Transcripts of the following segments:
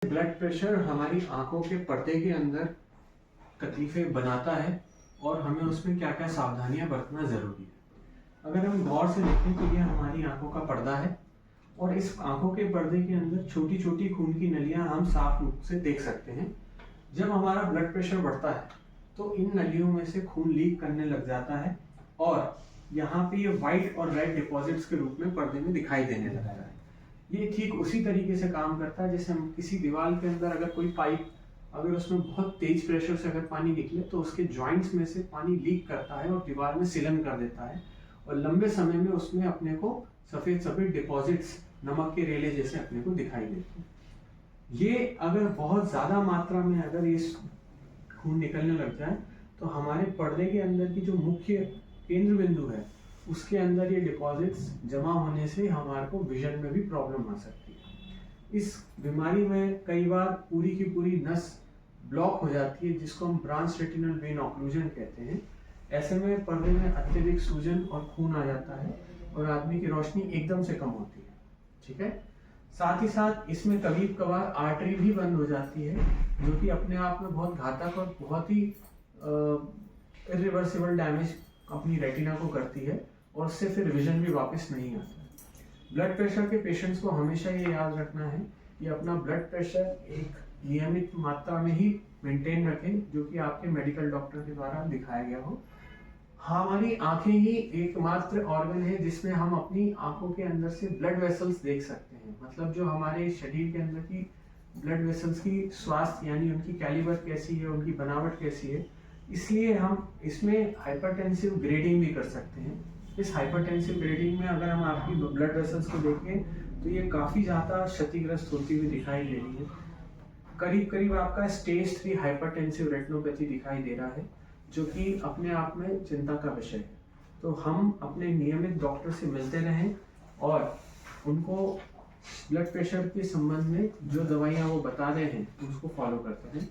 Blood pressure हमारी आंखों के पर्दे के अंदर तकलीफें बनाता है और हमें उसमें क्या क्या सावधानियां बरतना जरूरी है। अगर हम गौर से देखें तो ये हमारी आंखों का पर्दा है और इस आंखों के पर्दे के अंदर छोटी छोटी खून की नलियां हम साफ रूप से देख सकते हैं। जब हमारा ब्लड प्रेशर बढ़ता है तो इन नलियों में से खून लीक करने लग जाता है और यहाँ पे ये व्हाइट और रेड डिपॉजिट्स के रूप में पर्दे में दिखाई देने लगता है। ये ठीक उसी तरीके से काम करता है जैसे हम किसी दीवार के अंदर अगर कोई पाइप अगर उसमें बहुत तेज प्रेशर से अगर पानी निकले तो उसके जॉइंट्स में से पानी लीक करता है और दीवार में सीलन कर देता है और लंबे समय में उसमें अपने को सफेद सफेद डिपॉजिट्स नमक के रेले जैसे अपने को दिखाई देते हैं। ये अगर बहुत ज्यादा मात्रा में अगर ये खून निकलने लग जाए तो हमारे पर्दे के अंदर की जो मुख्य केंद्र बिंदु है उसके अंदर ये डिपॉजिट्स जमा होने से हमारे को विजन में भी प्रॉब्लम आ सकती है। इस बीमारी में कई बार पूरी की पूरी नस ब्लॉक हो जाती है जिसको हम ब्रांच रेटिनल वेन ऑक्लूजन कहते हैं। ऐसे में पर्दे में अत्यधिक सूजन और खून आ जाता है और आदमी की रोशनी एकदम से कम होती है। ठीक है, साथ ही साथ इसमें कभी कभार आर्टरी भी बंद हो जाती है जो कि अपने आप में बहुत घातक और बहुत ही इरिवर्सिबल डैमेज अपनी रेटिना को करती है और उससे फिर विजन भी वापस नहीं आता है। ब्लड प्रेशर के पेशेंट्स को हमेशा ये याद रखना है कि अपना ब्लड प्रेशर एक नियमित मात्रा में ही मेंटेन रखें जो कि आपके मेडिकल डॉक्टर के द्वारा दिखाया गया हो। हमारी आंखें ही एकमात्र ऑर्गन है जिसमें हम अपनी आंखों के अंदर से ब्लड वेसल्स देख सकते हैं। मतलब जो हमारे शरीर के अंदर की ब्लड वेसल्स की स्वास्थ्य यानी उनकी कैलिबर कैसी है, उनकी बनावट कैसी है, इसलिए हम इसमें हाइपरटेंसिव ग्रेडिंग भी कर सकते हैं। इस हाइपरटेंसिव ग्रेडिंग में अगर हम आपकी ब्लड वेसल्स को देखें तो ये काफ़ी ज़्यादा क्षतिग्रस्त होती हुई दिखाई दे रही है। करीब करीब आपका स्टेज 3 हाइपरटेंसिव रेटिनोपैथी दिखाई दे रहा है जो कि अपने आप में चिंता का विषय है। तो हम अपने नियमित डॉक्टर से मिलते रहें और उनको ब्लड प्रेशर के संबंध में जो दवाइयाँ वो बता रहे हैं उसको फॉलो करते रहें।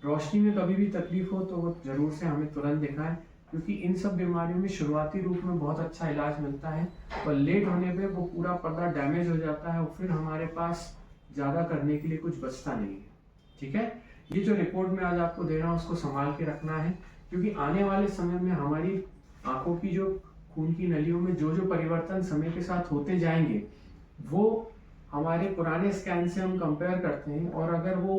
रोशनी में कभी भी तकलीफ हो तो वो जरूर से हमें तुरंत दिखाएं क्योंकि इन सब बीमारियों में शुरुआती रूप में बहुत अच्छा इलाज मिलता है और लेट होने पे वो पूरा पर्दा डैमेज हो जाता है और फिर हमारे पास ज़्यादा करने के लिए कुछ बचता नहीं है। ठीक है, ये जो रिपोर्ट में आज आपको दे रहा हूँ उसको संभाल के रखना है क्योंकि आने वाले समय में हमारी आंखों की जो खून की नलियों में जो जो परिवर्तन समय के साथ होते जाएंगे वो हमारे पुराने स्कैन से हम कंपेयर करते हैं और अगर वो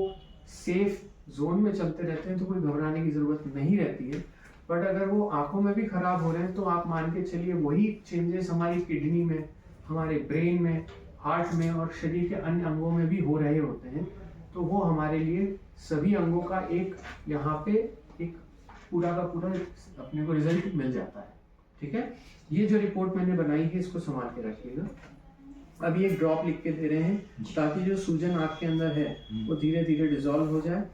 सेफ जोन में चलते रहते हैं तो कोई घबराने की जरूरत नहीं रहती है। बट अगर वो आंखों में भी खराब हो रहे हैं तो आप मान के चलिए वही चेंजेस हमारी किडनी में, हमारे ब्रेन में, हार्ट में और शरीर के अन्य अंगों में भी हो रहे होते हैं। तो वो हमारे लिए सभी अंगों का एक यहाँ पे एक पूरा का पूरा अपने को रिजल्ट मिल जाता है। ठीक है, ये जो रिपोर्ट मैंने बनाई है इसको संभाल के रखिएगा। अभी एक ड्रॉप लिख के दे रहे हैं ताकि जो सूजन आँख के अंदर है वो धीरे धीरे डिसॉल्व हो जाए।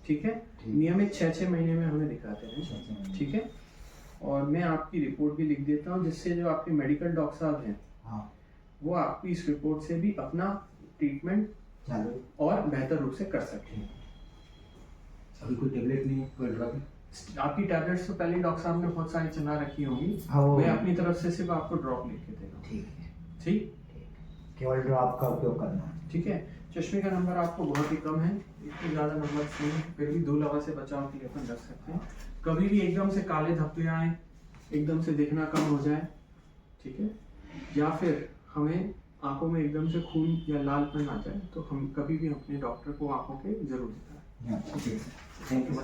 ठीक है, नियमित 6-6 महीने में हमें दिखाते हैं। ठीक है, और मैं आपकी रिपोर्ट भी लिख देता हूँ जिससे जो आपके मेडिकल डॉक्टर साहब हैं वो आपकी इस रिपोर्ट से भी अपना ट्रीटमेंट और बेहतर रूप से कर सकते हैं। अभी कोई टेबलेट नहीं है, कोई ड्रॉप? आपकी टैबलेट्स तो पहले डॉक्टर साहब ने बहुत सारी चला रखी होंगी। मैं अपनी तरफ से सिर्फ आपको ड्रॉप लिख के दे रहा हूँ। ठीक है, ठीक, केवल ड्रॉप का उपयोग करना है। ठीक है, चश्मे का नंबर आपको बहुत ही कम है, इतने ज़्यादा नंबर नहीं है, फिर भी 2 लवा से बचाव के लिए अपन रख सकते हैं। कभी भी एकदम से काले धब्बे आए, एकदम से देखना कम हो जाए, ठीक है, या फिर हमें आंखों में एकदम से खून या लालपन आ जाए तो हम कभी भी अपने डॉक्टर को आंखों के जरूर दिखाएं। Thank you.